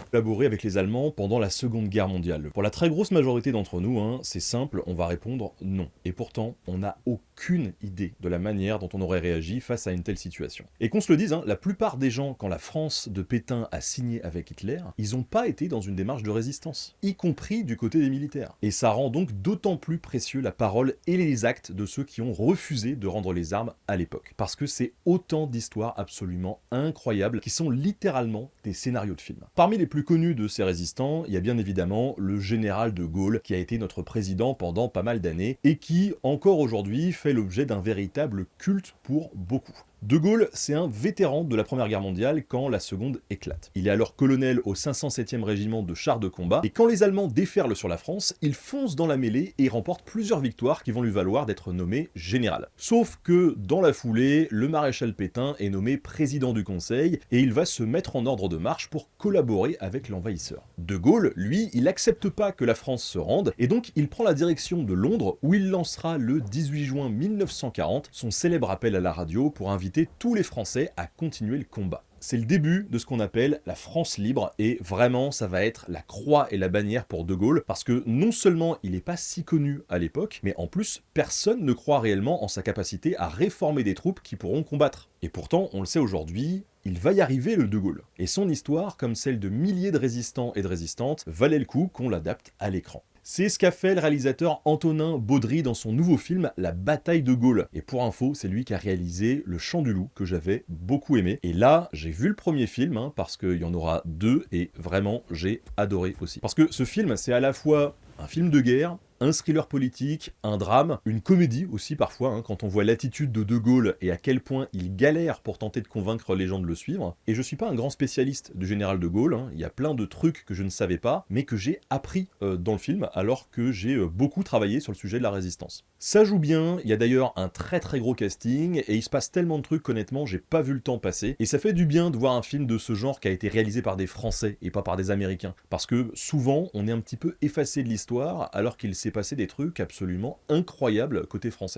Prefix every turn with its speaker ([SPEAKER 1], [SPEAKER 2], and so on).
[SPEAKER 1] collaboré avec les Allemands pendant la Seconde Guerre mondiale? Pour la très grosse majorité d'entre nous, hein, c'est simple, on va répondre non. Et pourtant, on n'a aucune idée de la manière dont on aurait réagi face à une telle situation. Et qu'on se le dise, hein, la plupart des gens, quand la France de Pétain a signé avec Hitler, ils n'ont pas été dans une démarche de résistance, y compris du côté des militaires. Et ça rend donc d'autant plus précieux la parole et les actes de ceux qui ont refusé de rendre les armes à l'époque. Parce que c'est autant d'histoires absolument incroyables qui sont littéralement des scénarios de films. Parmi les plus connus de ces résistants, il y a bien évidemment le général de Gaulle, qui a été notre président pendant pas mal d'années, et qui, encore aujourd'hui, fait l'objet d'un véritable culte pour beaucoup. De Gaulle, c'est un vétéran de la Première Guerre mondiale quand la Seconde éclate. Il est alors colonel au 507e régiment de chars de combat, et quand les Allemands déferlent sur la France, il fonce dans la mêlée et remporte plusieurs victoires qui vont lui valoir d'être nommé général. Sauf que, dans la foulée, le maréchal Pétain est nommé président du Conseil, et il va se mettre en ordre de marche pour collaborer avec l'envahisseur. De Gaulle, lui, il accepte pas que la France se rende, et donc il prend la direction de Londres, où il lancera le 18 juin 1940 son célèbre appel à la radio pour inviter tous les Français à continuer le combat. C'est le début de ce qu'on appelle la France libre, et vraiment ça va être la croix et la bannière pour De Gaulle, parce que non seulement il n'est pas si connu à l'époque, mais en plus personne ne croit réellement en sa capacité à réformer des troupes qui pourront combattre. Et pourtant, on le sait aujourd'hui, il va y arriver le De Gaulle. Et son histoire, comme celle de milliers de résistants et de résistantes, valait le coup qu'on l'adapte à l'écran. C'est ce qu'a fait le réalisateur Antonin Baudry dans son nouveau film La bataille de Gaulle. Et pour info, c'est lui qui a réalisé Le Chant du Loup, que j'avais beaucoup aimé. Et là, j'ai vu le premier film, hein, parce qu'il y en aura deux, et vraiment, j'ai adoré aussi. Parce que ce film, c'est à la fois un film de guerre, un thriller politique, un drame, une comédie aussi parfois, hein, quand on voit l'attitude de Gaulle et à quel point il galère pour tenter de convaincre les gens de le suivre. Et je suis pas un grand spécialiste du général de Gaulle, hein, il y a plein de trucs que je ne savais pas, mais que j'ai appris dans le film, alors que j'ai beaucoup travaillé sur le sujet de la résistance. Ça joue bien, il y a d'ailleurs un très très gros casting, et il se passe tellement de trucs qu'honnêtement j'ai pas vu le temps passer, et ça fait du bien de voir un film de ce genre qui a été réalisé par des Français et pas par des Américains, parce que souvent on est un petit peu effacé de l'histoire, alors qu'il s'est passé des trucs absolument incroyables côté français.